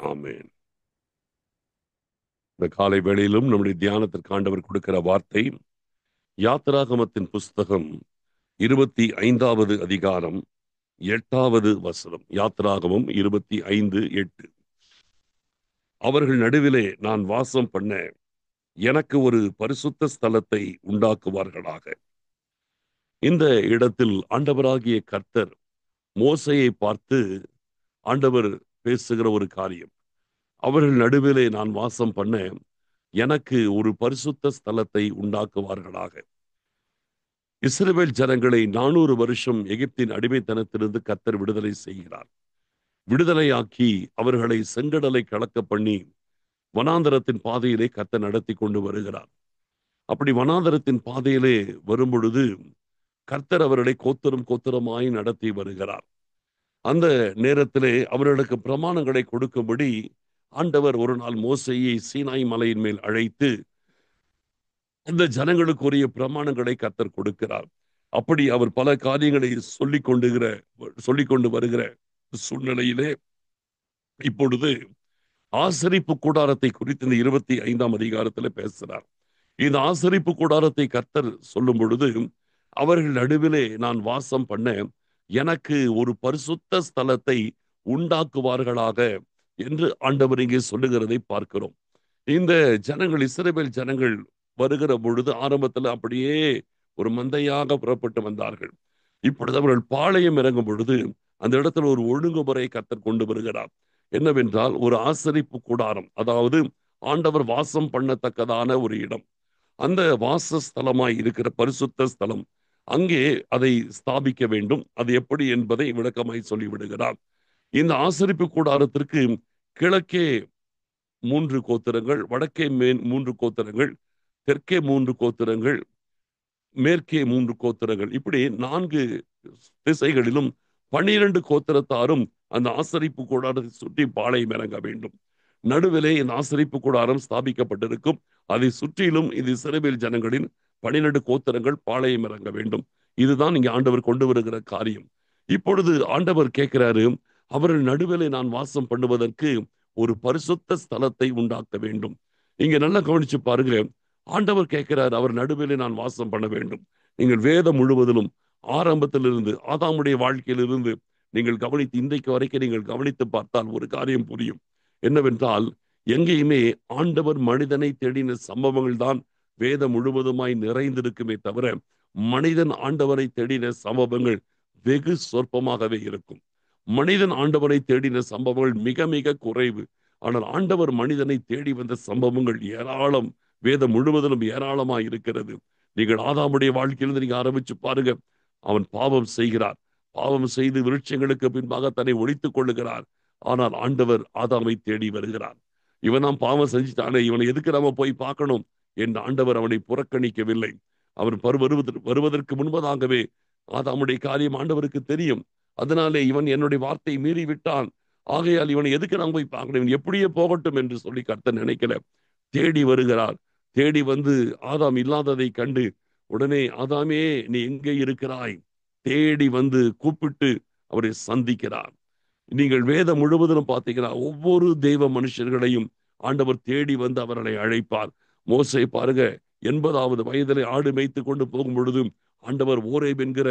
ஆமென். இந்த காலை வேளையிலும் நம்முடைய தியானத்திற்கு ஆண்டவர் கொடுக்கிற வார்த்தை யாத்திராகமத்தின் புஸ்தகம் 25வது அதிகாரம் 8வது வசனம். யாத்திராகமம் 25:8. அவர்கள் நடுவிலே நான் வாசம் பண்ண எனக்கு ஒரு பரிசுத்த ஸ்தலத்தை உண்டாக்குவார்களாக. இந்த இடத்தில் ஆண்டவராகிய கர்த்தர் மோசேயை பார்த்து ஆண்டவர் பேசுகிற ஒரு காரியம். அவர்கள் நடுவிலே நான் வாசம் பண்ண எனக்கு ஒரு பரிசுத்த ஸ்தலத்தை உண்டாக்குவார்களாக. இஸ்ரவேல் ஜனங்களை 400 வருஷம் எகிப்தின் அடிமைத்தனத்திலிருந்து கர்த்தர் விடுதலை செய்கிறார். விடுதலையாக்கி அவர்களை செங்கடலை கலக்க பண்ணி வனாந்தரத்தின் பாதையிலே கர்த்தர் நடத்தி கொண்டு வருகிறார். அப்படி வனாந்தரத்தின் பாதையிலே வரும்பொழுது கர்த்தர் அவர்களை கோத்திரம் கோத்திரமாய் நடத்தி வருகிறார். அந்த நேரத்திலே அவர்களுக்கு பிரமாணங்களை கொடுக்கும்படி ஆண்டவர் ஒரு நாள் மோசேயை சீனாய் மலையின் மேல் அழைத்து அந்த ஜனங்களுக்குரிய பிரமாணங்களை கர்த்தர் கொடுக்கிறார். அப்படி அவர் பல காரியங்களை சொல்லிக் கொண்டு வருகிற சூழ்நிலையிலே இப்பொழுது ஆசரிப்பு கூடாரத்தை குறித்து இந்த 25ஆம் அதிகாரத்தில் பேசுகிறார். இந்த ஆசரிப்பு கூடாரத்தை கர்த்தர் சொல்லும் பொழுது அவர்கள் நடுவிலே நான் வாசம் பண்ண எனக்கு ஒரு பரிசுத்த ஸ்தலத்தை உண்டாக்குவார்களாக என்று ஆண்டவர் இங்கே சொல்லுகிறதை பார்க்கிறோம். இந்த ஜனங்கள் இஸ்ரவேல் ஜனங்கள் வருகிற பொழுது ஆரம்பத்தில் அப்படியே ஒரு மந்தையாக புறப்பட்டு வந்தார்கள். இப்பொழுது அவர்கள் பாளையம் இறங்கும் பொழுது அந்த இடத்துல ஒரு ஒழுங்குமுறை கர்த்தர் கொண்டு வருகிறார். என்னவென்றால் ஒரு ஆசரிப்பு கூடாரம், அதாவது ஆண்டவர் வாசம் பண்ணத்தக்கதான ஒரு இடம், அந்த வாசஸ்தலமாய் இருக்கிற பரிசுத்த ஸ்தலம், அங்கே அதை ஸ்தாபிக்க வேண்டும். அது எப்படி என்பதை விளக்கமாய் சொல்லிவிடுகிறார். இந்த ஆசரிப்பு கூடாரத்திற்கு கிழக்கே 3 கோத்திரங்கள், வடக்கே 3 கோத்திரங்கள், தெற்கே 3 கோத்திரங்கள், மேற்கே 3 கோத்திரங்கள், இப்படி 4 திசைகளிலும் 12 கோத்திரத்தாரும் அந்த ஆசரிப்பு கூடாரத்தை சுற்றி பாளையம் இறங்க வேண்டும். நடுவிலே இந்த ஆசரிப்பு கூடாரம் ஸ்தாபிக்கப்பட்டிருக்கும். அதை சுற்றிலும் இது இஸ்ரவேல் ஜனங்களின் 12 கோத்திரங்கள் பாளையம் இறங்க வேண்டும். இதுதான் இங்க ஆண்டவர் கொண்டு வருகிற காரியம். இப்பொழுது ஆண்டவர் கேட்கிறாரு, அவர்கள் நடுவிலே நான் வாசம் பண்ணுவதற்கு ஒரு பரிசுத்த ஸ்தலத்தை உண்டாக்க வேண்டும். இங்க நல்லா கவனிச்சு பாருங்க. ஆண்டவர் கேட்கிறார், அவர் நடுவிலே நான் வாசம் பண்ண வேண்டும். நீங்கள் வேதம் முழுவதிலும் ஆரம்பத்திலிருந்து ஆதாமுடைய வாழ்க்கையிலிருந்து நீங்கள் கவனித்து இன்றைக்கு வரைக்கும் நீங்கள் கவனித்து பார்த்தால் ஒரு காரியம் புரியும். என்னவென்றால் எங்கேயுமே ஆண்டவர் மனிதனை தேடின சம்பவங்கள் தான் வேதம் முழுவதுமாய் நிறைந்திருக்குமே தவிர மனிதன் ஆண்டவரை தேடின சம்பவங்கள் வெகு சொற்பமாகவே இருக்கும். மனிதன் ஆண்டவரை தேடின சம்பவங்கள் மிக மிக குறைவு. ஆனால் ஆண்டவர் மனிதனை தேடி வந்த சம்பவங்கள் ஏராளம். வேதம் முழுவதிலும் ஏராளமாய் இருக்கிறது. நீங்கள் ஆதாமுடைய வாழ்க்கையிலிருந்து நீங்க ஆரம்பிச்சு பாருங்க. அவன் பாவம் செய்கிறார். பாவம் செய்து விருட்சங்களுக்கு பின்பாக தன்னை ஒழித்துக் கொள்ளுகிறார். ஆனால் ஆண்டவர் ஆதாமை தேடி வருகிறார். இவன் நாம் பாவம் செஞ்சுட்டானே, இவனை எதுக்கு நாம போய் பார்க்கணும் என்று ஆண்டவர் அவனை புறக்கணிக்கவில்லை. அவன் வருவதற்கு முன்பதாகவே ஆதாமுடைய காரியம் ஆண்டவருக்கு தெரியும். அதனாலே இவன் என்னுடைய வார்த்தையை மீறி விட்டான், ஆகையால் இவனை எதுக்கு நாம் போய் பார்க்கணும், இவன் எப்படியே போகட்டும் என்று சொல்லி கர்த்தர் நினைக்கல. தேடி வருகிறார். தேடி வந்து ஆதாம் இல்லாததை கண்டு உடனே ஆதாமே நீ எங்கே இருக்கிறாய் தேடி வந்து கூப்பிட்டு அவரை சந்திக்கிறார். நீங்கள் வேதம் முழுவதும் பார்த்தீங்கன்னா ஒவ்வொரு தெய்வ மனுஷர்களையும் ஆண்டவர் தேடி வந்து அவர்களை அழைப்பார். மோசே பாருங்க, 80வது வயதிலே ஆடு மேய்த்து கொண்டு போகும் பொழுதும் ஆண்டவர் ஓரேப் என்கிற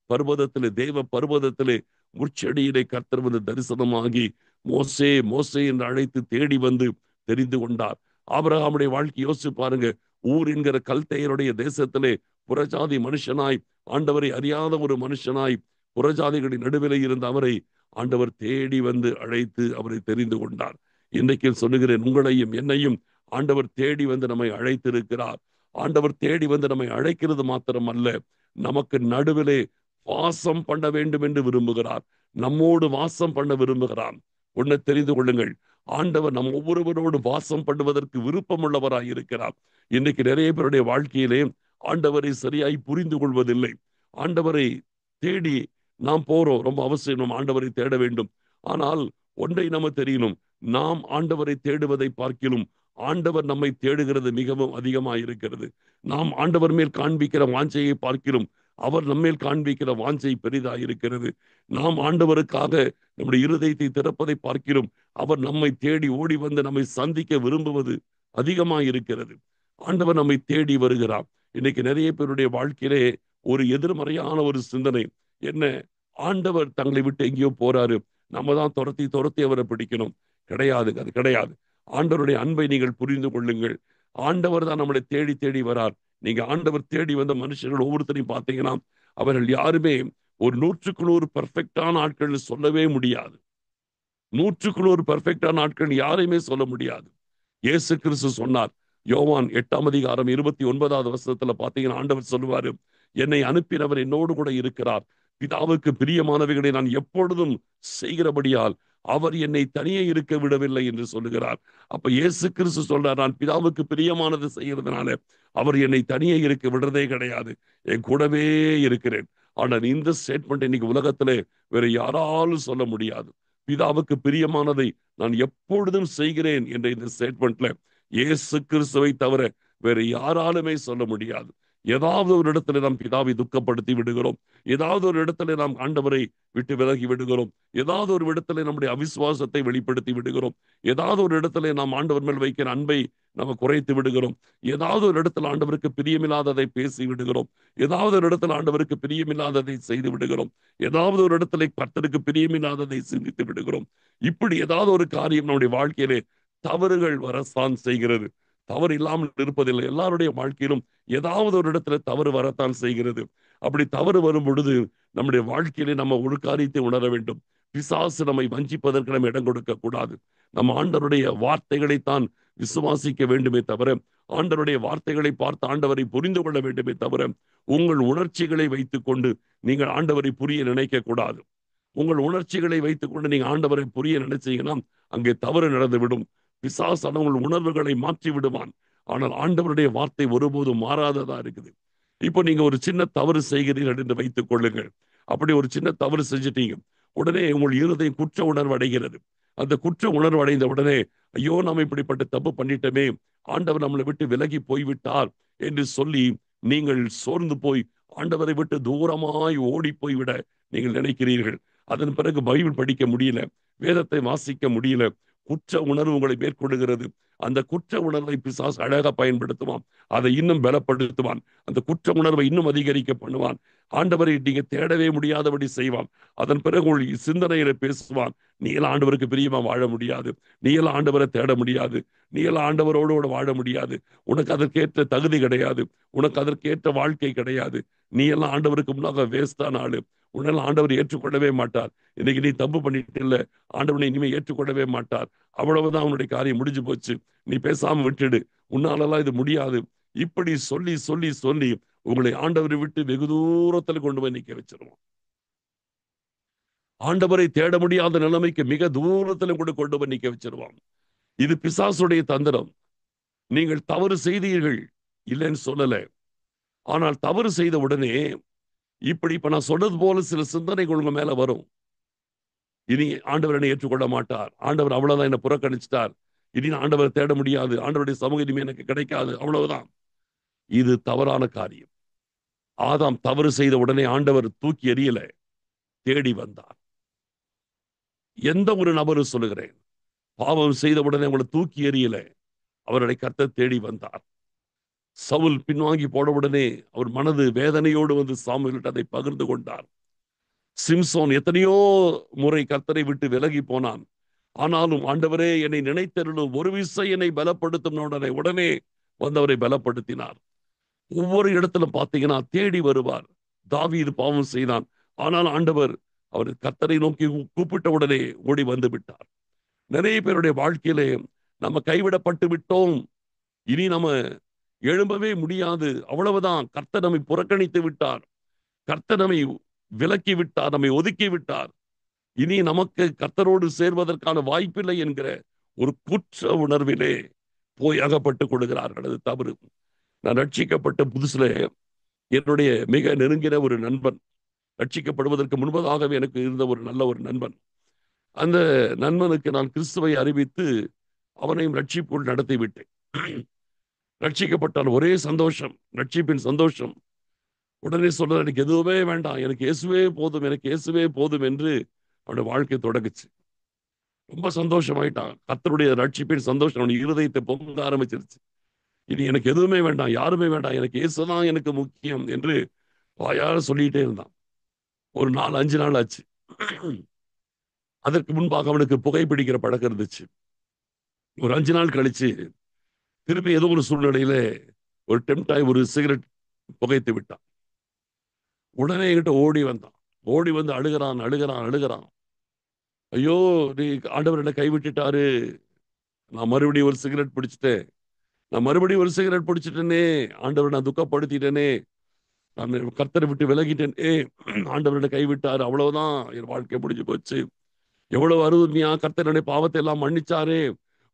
பர்வதத்திலே, தேவ பர்வதத்திலே முட்செடியிலே கர்த்தர் வந்து தரிசனமாகி மோசே மோசே என்று அழைத்து தேடி வந்து தெரிந்து கொண்டார். ஆபிரகாமுடைய வாழ்க்கை யோசிச்சு பாருங்க. ஊர் என்கிற கல்தேயருடைய தேசத்திலே புறஜாதி மனுஷனாய், ஆண்டவரை அறியாத ஒரு மனுஷனாய், புறஜாதிகளின் நடுவிலே இருந்த அவரை ஆண்டவர் தேடி வந்து அழைத்து அவரை தெரிந்து கொண்டார். இன்றைக்கு சொல்லுகிறேன், உங்களையும் என்னையும் ஆண்டவர் தேடி வந்து நம்மை அழைத்திருக்கிறார். ஆண்டவர் தேடி வந்து நம்மை அழைக்கிறது மாத்திரம் அல்ல, நமக்கு நடுவிலே வாசம் பண்ண வேண்டும் என்று விரும்புகிறார். நம்மோடு வாசம் பண்ண விரும்புகிறார். ஒன்றை தெரிந்து கொள்ளுங்கள், ஆண்டவர் நம் ஒவ்வொருவரோடு வாசம் பண்ணுவதற்கு விருப்பம் உள்ளவராய் இருக்கிறார். இன்னைக்கு நிறைய பேருடைய வாழ்க்கையிலே ஆண்டவரை சரியாய் புரிந்து கொள்வதில்லை. ஆண்டவரை தேடி நாம் போறோம், ரொம்ப அவசியம், நாம் ஆண்டவரை தேட வேண்டும். ஆனால் ஒன்றை நம்ம தெரியணும், நாம் ஆண்டவரை தேடுவதை பார்க்கிலும் ஆண்டவர் நம்மை தேடுகிறது மிகவும் அதிகமாக இருக்கிறது. நாம் ஆண்டவர் மேல் காண்பிக்கிற வாஞ்சையை பார்க்கிலும் அவர் நம்மேல் காண்பிக்கிற வாஞ்சை பெரிதா இருக்கிறது. நாம் ஆண்டவருக்காக நம்முடைய இருதயத்தை திறப்பதை பார்க்கிறோம். அவர் நம்மை தேடி ஓடி வந்து நம்மை சந்திக்க விரும்புவது அதிகமாக இருக்கிறது. ஆண்டவர் நம்மை தேடி வருகிறார். இன்னைக்கு நிறைய பேருடைய வாழ்க்கையிலே ஒரு எதிர்மறையான ஒரு சிந்தனை என்ன, ஆண்டவர் தங்களை விட்டு எங்கேயோ போறாரு, நம்ம தான் துரத்தி துரத்தி அவரை பிடிக்கணும். கிடையாதுங்க, அது கிடையாது. ஆண்டவருடைய அன்பை நீங்கள் புரிந்து கொள்ளுங்கள். ஆண்டவர் தான் நம்மளை தேடி தேடி வரார். நீங்க ஆண்டவர் தேடி வந்த மனுஷர்கள் ஒவ்வொருத்தரையும் பார்த்தீங்கன்னா, அவர்கள் யாருமே ஒரு 100க்கு 100 பெர்ஃபெக்டான ஆட்கள் சொல்லவே முடியாது. 100க்கு 100 பெர்ஃபெக்டான ஆட்கள் யாரையுமே சொல்ல முடியாது. இயேசு கிறிஸ்து சொன்னார், யோவான் 8 அதிகாரம் 29 பார்த்தீங்கன்னா, ஆண்டவர் சொல்லுவாரு, என்னை அனுப்பினவர் என்னோடு கூட இருக்கிறார். பிதாவுக்கு பிரியமானவைகளை நான் எப்பொழுதும் செய்கிறபடியால் அவர் என்னை தனியே இருக்க விடவில்லை என்று சொல்லுகிறார். அப்ப இயேசு கிறிஸ்து சொல்றார், நான் பிதாவுக்கு பிரியமானது செய்யறதுனால அவர் என்னை தனியே இருக்க விடுறதே கிடையாது, என் கூடவே இருக்கிறேன். ஆனால் இந்த ஸ்டேட்மெண்ட் இன்னைக்கு உலகத்திலே வேற யாராலும் சொல்ல முடியாது. பிதாவுக்கு பிரியமானதை நான் எப்பொழுதும் செய்கிறேன் என்ற இந்த ஸ்டேட்மெண்ட்ல இயேசு கிறிஸ்துவை தவிர வேற யாராலுமே சொல்ல முடியாது. ஏதாவது ஒரு இடத்துல நாம் பிதாவை துக்கப்படுத்தி விடுகிறோம். ஏதாவது ஒரு இடத்துல நாம் ஆண்டவரை விட்டு விலகி விடுகிறோம். ஏதாவது ஒரு இடத்துல நம்முடைய அவிசுவாசத்தை வெளிப்படுத்தி விடுகிறோம். ஏதாவது ஒரு இடத்துல நாம் ஆண்டவர் மேல் வைக்கிற அன்பை நம்ம குறைத்து விடுகிறோம். ஏதாவது ஒரு இடத்துல ஆண்டவருக்கு பிரியமில்லாததை பேசி விடுகிறோம். ஏதாவது ஒரு இடத்துல ஆண்டவருக்கு பிரியமில்லாததை செய்து விடுகிறோம். ஏதாவது ஒரு இடத்துல கர்த்தருக்கு பிரியமில்லாததை சிந்தித்து விடுகிறோம். இப்படி ஏதாவது ஒரு காரியம் நம்முடைய வாழ்க்கையிலே தவறுகள் வரத்தான் செய்கிறது. தவறு இல்லாமல் இருப்பதில்லை. எல்லாருடைய வாழ்க்கையிலும் ஏதாவது ஒரு இடத்துல தவறு வரத்தான் செய்கிறது. அப்படி தவறு வரும் பொழுது நம்முடைய வாழ்க்கையிலே நம்ம ஒரு காரியத்தை உணர வேண்டும். பிசாசு நம்மை வஞ்சிப்பதற்கு நம்ம இடம் கொடுக்க கூடாது. நம்ம ஆண்டவருடைய வார்த்தைகளைத்தான் விசுவாசிக்க வேண்டுமே தவிர, ஆண்டவருடைய வார்த்தைகளை பார்த்து ஆண்டவரை புரிந்து கொள்ள வேண்டுமே தவிர, உங்கள் உணர்ச்சிகளை வைத்துக் கொண்டு நீங்கள் ஆண்டவரை புரிய நினைக்க கூடாது. உங்கள் உணர்ச்சிகளை வைத்துக் கொண்டு நீங்க ஆண்டவரை புரிய நினைச்சீங்கன்னா அங்கே தவறு நடந்துவிடும். பிசாசான உங்கள் உணர்வுகளை மாற்றி விடுவான். ஆனால் ஆண்டவருடைய வார்த்தை ஒருபோதும் மாறாததா இருக்குது. இப்போ நீங்க ஒரு சின்ன தவறு செய்கிறீர்கள் என்று வைத்துக் கொள்ளுங்கள். அப்படி ஒரு சின்ன தவறு செஞ்சிட்டீங்க, உடனே உங்கள் இருதயம் குற்ற உணர்வு அடைகிறது. அந்த குற்ற உணர்வு அடைந்த உடனே, ஐயோ நாம் இப்படிப்பட்ட தப்பு பண்ணிட்டோமே, ஆண்டவர் நம்மளை விட்டு விலகி போய்விட்டார் என்று சொல்லி நீங்கள் சோர்ந்து போய் ஆண்டவரை விட்டு தூரமாய் ஓடி போய்விட நீங்கள் நினைக்கிறீர்கள். அதன் பிறகு பைபிள் படிக்க முடியல, வேதத்தை வாசிக்க முடியல, குற்ற உணர்வு உங்களை மேற்கொள்ளுகிறது. அந்த குற்ற உணர்வை பிசாசு அழகா பயன்படுத்துவான். அதை இன்னும் பலப்படுத்துவான். அந்த குற்ற உணர்வை இன்னும் அதிகரிக்க பண்ணுவான். ஆண்டவரை நீங்க தேடவே முடியாதபடி செய்வான். அதன் பிறகு உங்கள் சிந்தனையில பேசுவான், நீ எல்லாம் ஆண்டவருக்கு பிரியமா வாழ முடியாது, நீ எல்லாம் ஆண்டவரை தேட முடியாது, நீ எல்லாம் ஆண்டவரோடு வாழ முடியாது, உனக்கு அதற்கேற்ற தகுதி கிடையாது, உனக்கு அதற்கேற்ற வாழ்க்கை கிடையாது, நீ எல்லாம் ஆண்டவருக்கு முன்னாக வேஸ்டான ஆளு, உன்னெல்லாம் ஆண்டவர் ஏற்றுக்கொள்ளவே மாட்டார், இன்னைக்கு நீ தப்பு பண்ணிட்டு இல்ல, ஆண்டவனை இனிமே ஏற்றுக்கொள்ளவே மாட்டார், அவ்வளவுதான் உன்னுடைய காரியம் முடிஞ்சு போச்சு, நீ பேசாம விட்டுடு, உன்னாலெல்லாம் இது முடியாது. இப்படி சொல்லி சொல்லி சொல்லி உங்களை ஆண்டவரை விட்டு வெகு தூரத்தில் கொண்டு போய் நிக்க வச்சிருவோம். ஆண்டவரை தேட முடியாத நிலைமைக்கு மிக தூரத்திலும் கூட கொண்டு போய் நிக்க வச்சிருவான். இது பிசாசுடைய தந்திரம். நீங்கள் தவறு செய்தீர்கள் இல்லைன்னு சொல்லல, ஆனால் தவறு செய்த உடனே இப்படி இப்ப நான் சொன்னது போல சில சிந்தனைகள் உங்க மேல வரும். இனி ஆண்டவர் என்னை ஏற்றுக்கொள்ள மாட்டார், ஆண்டவர் அவ்வளவுதான் என்னை புறக்கணிச்சிட்டார், இனி ஆண்டவரை தேட முடியாது, ஆண்டவருடைய சமூகம் இனிமே எனக்கு கிடைக்காது, அவ்வளவுதான். இது தவறான காரியம். ஆதாம் தவறு செய்த உடனே ஆண்டவர் தூக்கி எறியல, தேடி வந்தார். எந்த ஒரு நபரும் சொல்லுகிறேன், பாவம் செய்த உடனே அவங்களை தூக்கி எறியல, அவருடைய கர்த்தர் தேடி வந்தார். சவுல் பின்வாங்கி போன உடனே அவர் மனது வேதனையோடு வந்து சாமுவேலிடம் அதை பகிர்ந்து கொண்டார். சிம்சோன் எத்தனையோ முறை கர்த்தரை விட்டு விலகி போனான். ஆனாலும் ஆண்டவரே என்னை நினைத்தருளும், ஒரு விசை என்னை பலப்படுத்தும் உடனே வந்தவரை பலப்படுத்தினார். ஒவ்வொரு இடத்திலும் பார்த்தீங்கன்னா தேடி வருவார். தாவீது பாவம் செய்தான், ஆனால் ஆண்டவர் அவர் கர்த்தரை நோக்கி கூப்பிட்ட உடனே ஓடி வந்து விட்டார். நிறைய பேருடைய வாழ்க்கையிலே நம்ம கைவிடப்பட்டு விட்டோம், இனி நம்ம எழும்பவே முடியாது, அவ்வளவுதான், கர்த்தர் நம்மை புறக்கணித்து விட்டார், கர்த்தர் நம்மை விலக்கி விட்டார், நம்மை ஒதுக்கி விட்டார், இனி நமக்கு கர்த்தரோடு சேர்வதற்கான வாய்ப்பில்லை என்கிற ஒரு குற்ற உணர்விலே போய் அகப்பட்டுக் கொள்கிறார்கள். அது தவறு. நான் ரட்சிக்கப்பட்ட புதுசுல என்னுடைய மிக நெருங்கின ஒரு நண்பன், ரட்சிக்கப்படுவதற்கு முன்பதாகவே எனக்கு இருந்த ஒரு நல்ல ஒரு நண்பன், அந்த நண்பனுக்கு நான் கிறிஸ்துவை அறிவித்து அவனையும் ரட்சிப்புள் நடத்தி விட்டேன். ரட்சிக்கப்பட்டால் ஒரே சந்தோஷம், ரட்சிப்பின் சந்தோஷம். உடனே சொல்ற, எனக்கு எதுவுமே வேண்டாம், எனக்கு இயேசுவே போதும், எனக்கு இயேசுவே போதும் என்று அவனுடைய வாழ்க்கை தொடங்குச்சு. ரொம்ப சந்தோஷமாயிட்டான். கர்த்தருடைய ரட்சிப்பின் சந்தோஷம் அவனுடைய இருதயத்தை பொங்க ஆரம்பிச்சிருச்சு. இனி எனக்கு எதுவுமே வேண்டாம், யாருமே வேண்டாம், எனக்கு இயேசுதான் எனக்கு முக்கியம் என்று வாயார சொல்லிட்டே இருந்தான். ஒரு 4-5 நாள் ஆச்சு. அதற்கு முன்பாக அவனுக்கு புகைப்பிடிக்கிற பழக்கம் இருந்துச்சு. ஒரு 5 நாள் கழிச்சு திருப்பி ஏதோ ஒரு சூழ்நிலையில ஒரு டெம்ட் ஆகி ஒரு சிகரெட் புகைத்து விட்டான். உடனே என்கிட்ட ஓடி வந்தான். ஓடி வந்து அழுகிறான், அழுகிறான், அழுகிறான். ஐயோ, நீ ஆண்டவர் என்னை கைவிட்டுட்டாரு, நான் மறுபடியும் ஒரு சிகரெட் பிடிச்சிட்டேன், நான் மறுபடியும் ஒரு சிகரெட் பிடிச்சிட்டேனே, ஆண்டவர் நான் துக்கப்படுத்திட்டேனே, நான் கர்த்தரை விட்டு விலகிட்டேனே, ஆண்டவர் என்னை கைவிட்டாரு, அவ்வளவுதான், என் வாழ்க்கை முடிஞ்சு போச்சு. எவ்வளவு அருமையா கர்த்தர் என்னுடைய பாவத்தை எல்லாம் மன்னிச்சாரே,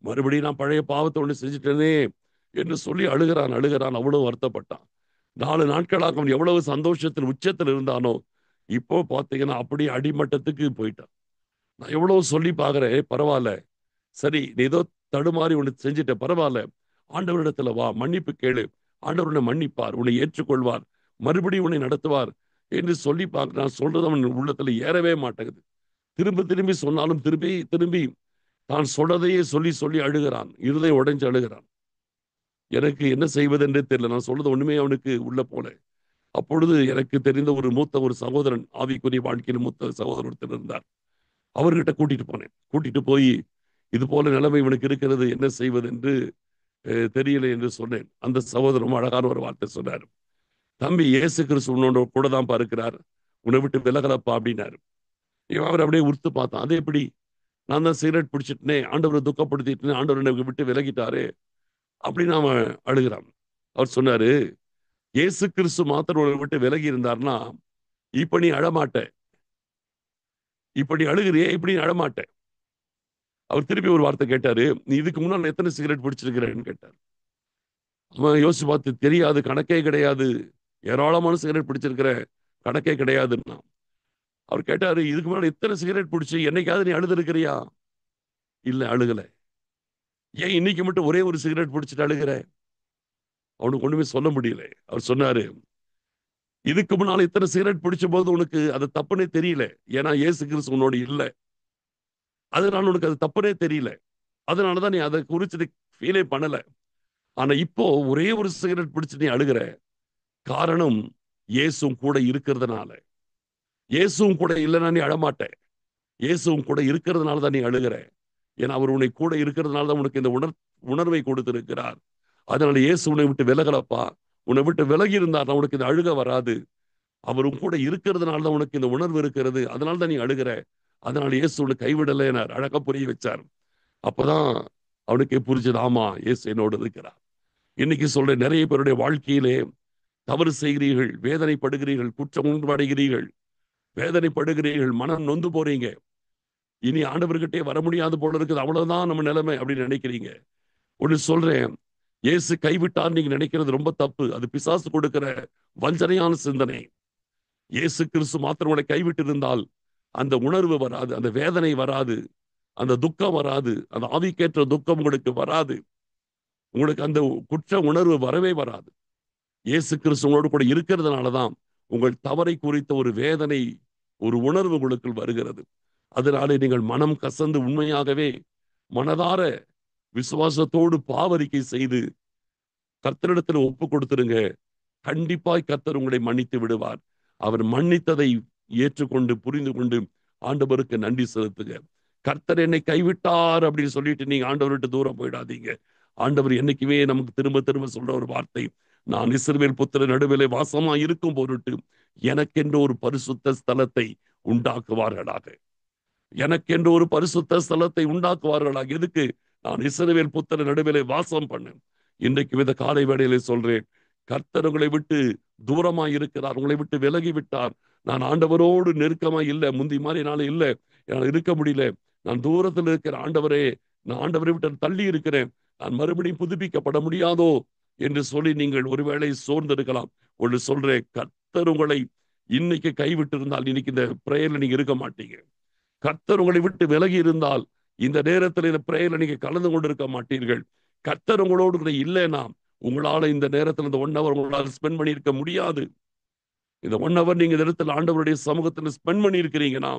மறுபடியும் நான் பழைய பாவத்தை ஒண்ணு செஞ்சுட்டேனே என்று சொல்லி அழுகிறான், அழுகிறான். அவ்வளவு வருத்தப்பட்டான். 4 நாட்களாக அவன் எவ்வளவு சந்தோஷத்தில் உச்சத்தில் இருந்தானோ, இப்போ பாத்தீங்கன்னா அப்படியே அடிமட்டத்துக்கு போயிட்டான். நான் எவ்வளவு சொல்லி பாக்குறேன், பரவாயில்ல, சரி, நீ ஏதோ தடுமாறி ஒண்ணு செஞ்சுட்ட, பரவாயில்ல, ஆண்டவரிடத்துல வா, மன்னிப்பு கேளு, ஆண்டவர் உன்னை மன்னிப்பார், உன்னை ஏற்றுக்கொள்வார், மறுபடியும் உன்னை நடத்துவார் என்று சொல்லி பார்க்க நான் சொல்றது அவன் உள்ளத்துல ஏறவே மாட்டேங்குது. திரும்ப திரும்பி சொன்னாலும் திரும்பி திரும்பி தான் சொல்றதையே சொல்லி சொல்லி அழுகிறான், இருதயம் உடைஞ்சு அழுகிறான். எனக்கு என்ன செய்வது என்றே தெரியல. நான் சொல்றது ஒண்ணுமே அவனுக்கு உள்ள போல. அப்பொழுது எனக்கு தெரிந்த ஒரு மூத்த ஒரு சகோதரன், ஆவிக்குரிய வாழ்க்கையில் மூத்த சகோதரர் ஒருத்தர் இருந்தார். அவர்கிட்ட கூட்டிட்டு போனேன். கூட்டிட்டு போய் இது போல நிலைமை இவனுக்கு இருக்கிறது, என்ன செய்வது என்று தெரியல என்று சொன்னேன். அந்த சகோதரரும் அழகான ஒரு வார்த்தை சொன்னார். தம்பி, இயேசு கிறிஸ்து உன்னோட கூட தான் இருக்கிறார், உன்னை விட்டு விலகலப்பா அப்படின்னாரு. இவன் அவர் அப்படியே உறுத்து பார்த்தான். அது எப்படி, நான் தான் சிகரெட் பிடிச்சிட்டேனே, ஆண்டவரை துக்கப்படுத்திட்டேனே, ஆண்டவர் என்னை விட்டு விலகிட்டாரு அப்படின்னு அவன் அழுகிறான். அவர் சொன்னாரு, இயேசு கிறிஸ்து மாத்திரம் உன்னை விட்டு விலகி இருந்தார்னா இப்ப நீ அழமாட்ட, இப்ப நீ அழுகிறியே, இப்படி நீ அழமாட்ட. அவர் திருப்பி ஒரு வார்த்தை கேட்டாரு, நீ இதுக்கு முன்னால் எத்தனை சிகரெட் பிடிச்சிருக்கிறேன்னு கேட்டார். அவன் யோசிச்சு பார்த்து, தெரியாது, கணக்கே கிடையாது, ஏராளமான சிகரெட் பிடிச்சிருக்கிற, கணக்கே கிடையாதுன்னா. அவர் கேட்டாரு, இதுக்கு முன்னாடி எத்தனை சிகரெட் பிடிச்சி என்னைக்காவது நீ அழுது இருக்கிறியா? இல்ல, அழுகல. ஏன் இன்னைக்கு மட்டும் ஒரே ஒரு சிகரெட் பிடிச்சிட்டு அழுகிற? அவனுக்கு ஒண்ணுமே சொல்ல முடியல. அவர் சொன்னாரு, இதுக்கு முன்னால இத்தனை சிகரெட் பிடிச்ச போது உனக்கு அது தப்புனே தெரியல, ஏன்னா இயேசு கிறிஸ்து உன்னோடு இல்ல, அதனால உனக்கு அது தப்புனே தெரியல, அதனாலதான் நீ அதை குறிச்சு ஃபீலே பண்ணல. ஆனா இப்போ ஒரே ஒரு சிகரெட் பிடிச்சு நீ அழுகிற, காரணம் இயேசுவும் கூட இருக்கிறதுனால. இயேசுவும் கூட இல்லைன்னா நீ அழமாட்ட, இயேசுவும் கூட இருக்கிறதுனால தான் நீ அழுகிற. ஏன்னா அவர் உன்னை கூட இருக்கிறதுனால தான் உனக்கு இந்த உணர்வை கொடுத்திருக்கிறார். அதனால இயேசு உன்னை விட்டு விலகலப்பா, உன்னை விட்டு விலகி இருந்தார் உனக்கு இந்த அழுக வராது. அவரும் கூட இருக்கிறதுனால தான் உனக்கு இந்த உணர்வு இருக்கிறது, அதனால தான் நீ அழுகிற. அதனால இயேசு உன்னை கைவிடலைன்னார். அழகா புரிய வச்சார். அப்பதான் அவனுக்கு புரிஞ்சது, ஆமா, இயேசு என்னோடு இருக்கிறார். இன்னைக்கு சொல்ற, நிறைய பேருடைய வாழ்க்கையிலே தவறு செய்கிறீர்கள், வேதனைப்படுகிறீர்கள், குற்றம் அடைகிறீர்கள், வேதனைப்படுகிறீர்கள், மனம் நொந்து போறீங்க. இனி ஆண்டவர்கிட்டே வர முடியாது போல இருக்குது, அவ்வளவுதான் நம்ம நிலைமை அப்படின்னு நினைக்கிறீங்க. ஒன்னு சொல்றேன், இயேசு கைவிட்டார் நீங்க நினைக்கிறது ரொம்ப தப்பு. அது பிசாசு கொடுக்கிற வஞ்சனையான சிந்தனை. இயேசு கிறிஸ்து மாத்திரம் உங்களை கைவிட்டு இருந்தால் அந்த உணர்வு வராது, அந்த வேதனை வராது, அந்த துக்கம் வராது, அந்த ஆவிக்கேற்ற துக்கம் உங்களுக்கு வராது, உங்களுக்கு அந்த குற்ற உணர்வு வரவே வராது. இயேசு கிறிஸ்து உங்களோடு கூட இருக்கிறதுனாலதான் உங்கள் தவறை குறித்த ஒரு வேதனை, ஒரு உணர்வு உங்களுக்குள் வருகிறது. அதனாலே நீங்கள் மனம் கசந்து உண்மையாகவே மனதார விசுவாசத்தோடு பாவரிக்கை செய்து கர்த்தரிடத்தில் ஒப்பு கொடுத்துருங்க. கண்டிப்பாய் கர்த்தர் உங்களை மன்னித்து விடுவார். அவர் மன்னித்ததை ஏற்றுக்கொண்டு புரிந்து கொண்டு ஆண்டவருக்கு நன்றி செலுத்துங்க. கர்த்தர் என்னை கைவிட்டார் அப்படின்னு சொல்லிட்டு நீங்க ஆண்டவர்கிட்ட தூரம் போயிடாதீங்க. ஆண்டவர் என்னைக்குமே நமக்கு திரும்ப திரும்ப சொல்ற ஒரு வார்த்தை, நான் இஸ்ரவேல் புத்திர நடுவிலே வாசமா இருக்கும் பொருட்டு எனக்கென்று ஒரு பரிசுத்த ஸ்தலத்தை உண்டாக்குவார்களாக. எனக்கென்று ஒரு பரிசுத்த ஸ்தலத்தை உண்டாக்குவார்களாக. எதுக்கு? நான் இஸ்ரவேல் புத்திர நடுவிலே வாசம் பண்ணேன். இன்றைக்கு இந்த காலை வேளையிலே சொல்றேன், கர்த்தர் உங்களை விட்டு தூரமாய் இருக்கிறார், உங்களை விட்டு விலகி விட்டார். நான் ஆண்டவரோடு நெருக்கமாய் இல்லை, முந்தி மாதிரி என்னால இல்லை, என்னால் இருக்க முடியல, நான் தூரத்தில் இருக்கிற ஆண்டவரே, நான் ஆண்டவரை விட்டு தள்ளி இருக்கிறேன், நான் மறுபடியும் புதுப்பிக்கப்பட முடியாதோ என்று சொல்லி நீங்கள் ஒருவேளை சோர்ந்திருக்கலாம். ஒன்று சொல்றேன், கர்த்தர் உங்களை இன்னைக்கு கைவிட்டு இருந்தால் இன்னைக்கு இந்த பிரேயர்ல நீங்க இருக்க மாட்டீங்க. கர்த்தர் உங்களை விட்டு விலகி இருந்தால் இந்த நேரத்தில் இந்த பிரேயர்ல நீங்க கலந்து கொண்டிருக்க மாட்டீர்கள். கர்த்தர் உங்களோடு இல்லைன்னா உங்களால இந்த நேரத்தில் இந்த 1 hour உங்களால் ஸ்பெண்ட் பண்ணியிருக்க முடியாது. இந்த 1 hour நீங்க இந்த இடத்துல ஆண்டவருடைய சமூகத்தில் ஸ்பெண்ட் பண்ணி இருக்கிறீங்கன்னா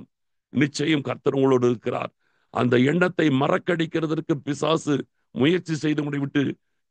நிச்சயம் கர்த்தர் உங்களோடு இருக்கிறார். அந்த எண்ணத்தை மறக்கடிக்கிறதற்கு பிசாசு முயற்சி செய்து உங்களை விட்டு,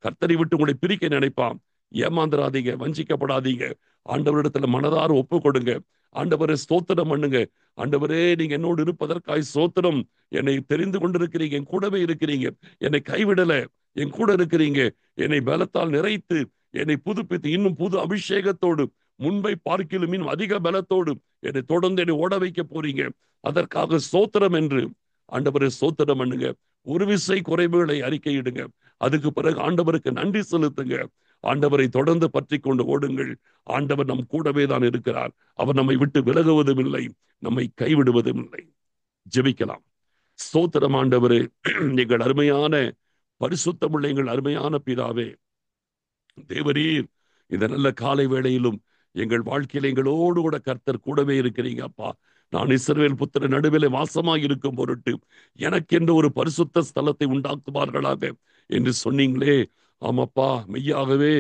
கர்த்தரை விட்டு உங்களை பிரிக்க நினைப்பான். ஏமாந்துராதீங்க, வஞ்சிக்கப்படாதீங்க. ஆண்டவரிடத்துல மனதார ஒப்பு கொடுங்க. ஆண்டவரே ஸ்தோத்திரம் பண்ணுங்க. ஆண்டவரே நீங்க என்னோடு இருப்பதற்காய் ஸ்தோத்திரம். என்னை தெரிந்து கொண்டிருக்கிறீங்க, என் கூடவே இருக்கிறீங்க, என்னை கைவிடல, என் கூட இருக்கிறீங்க, என்னை பலத்தால் நிறைத்து, என்னை புதுப்பித்து, இன்னும் புது அபிஷேகத்தோடு, முன்பை பார்க்கிலும் இன்னும் அதிக பலத்தோடு என்னை தொடர்ந்து என்னை ஓட வைக்க போறீங்க. அதற்காக ஸ்தோத்திரம் என்று ஆண்டவரை ஸ்தோத்திரம் பண்ணுங்க. ஒரு விசை குறைவுகளை அறிக்கையிடுங்க. அதுக்கு பிறகு ஆண்டவருக்கு நன்றி செலுத்துங்க. ஆண்டவரை தொடர்ந்து பற்றி கொண்டு ஓடுங்கள். ஆண்டவர் நம் கூடவே தான் இருக்கிறார். அவர் நம்மை விட்டு விலகுவதும் இல்லை, நம்மை கைவிடுவதும் இல்லை. ஜெபிக்கலாம். ஸ்தோத்திரம் ஆண்டவரே. எங்கள் அருமையான பரிசுத்தமுள்ள எங்கள் அருமையான பிதாவே, தேவரீர் இந்த நல்ல காலை வேளையிலும் எங்கள் வாழ்க்கையில் எங்களோடு கூட கர்த்தர் கூடவே இருக்கிறீங்க அப்பா. நான் இஸ்ரவேல் புத்திர நடுவிலே வாசமாய் இருக்கும் பொருட்டு எனக்கென்று ஒரு பரிசுத்த ஸ்தலத்தை உண்டாக்குவார்களாக என்று சொன்னீங்களே. ஆமாப்பா, மெய்யாகவே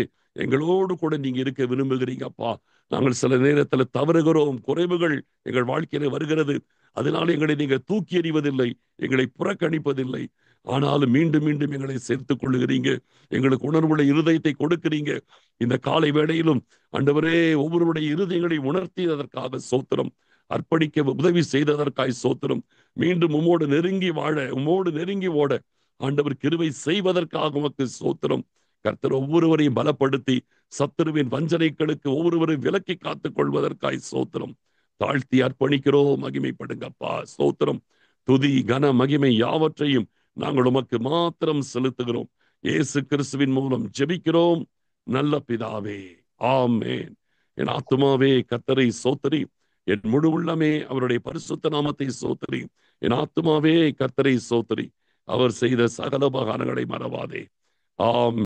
எங்களோடு கூட நீங்க இருக்க விரும்புகிறீங்க அப்பா. நாங்கள் சில நேரத்தில் தவறுகிறோம், குறைவுகள் எங்கள் வாழ்க்கையில வருகிறது. அதனால எங்களை நீங்க தூக்கி எறிவதில்லை, எங்களை புறக்கணிப்பதில்லை. ஆனாலும் மீண்டும் மீண்டும் எங்களை சேர்த்துக் கொள்ளுகிறீங்க. எங்களுக்கு உணர்வுள்ள இருதயத்தை கொடுக்கிறீங்க. இந்த காலை வேளையிலும் ஆண்டவரே ஒவ்வொருவருடைய இருதயங்களை உணர்த்தியதற்காக ஸ்தோத்திரம். அர்ப்பணிக்க உதவி செய்ததற்காய் ஸ்தோத்திரம். மீண்டும் உம்மோடு நெருங்கி வாழ, உம்மோடு நெருங்கி ஓட ஆண்டவர் கிருபை செய்வதற்காக உமக்கு ஸ்தோத்திரம். கர்த்தர் ஒவ்வொருவரையும் பலப்படுத்தி சத்துருவின் வஞ்சனைகளுக்கு ஒவ்வொருவரையும் விலக்கி காத்துக் கொள்வதற்காய் ஸ்தோத்திரம். தாழ்த்தி அர்ப்பணிக்கிறோம். மகிமைப்படுங்கப்பா. ஸ்தோத்திரம். துதி கன மகிமை யாவற்றையும் நாங்கள் உமக்கு மாத்திரம் செலுத்துகிறோம். இயேசு கிறிஸ்துவின் மூலம் ஜெபிக்கிறோம் நல்ல பிதாவே, ஆமென். என் ஆத்துமாவே கர்த்தரை ஸ்தோத்திரி, என் முழு உள்ளமே அவருடைய பரிசுத்த நாமத்தை ஸ்தோத்திரி. என் ஆத்துமாவே கர்த்தரை ஸ்தோத்திரி, அவர் செய்த சகல உபகாரங்களை மறவாதே. ஆம்.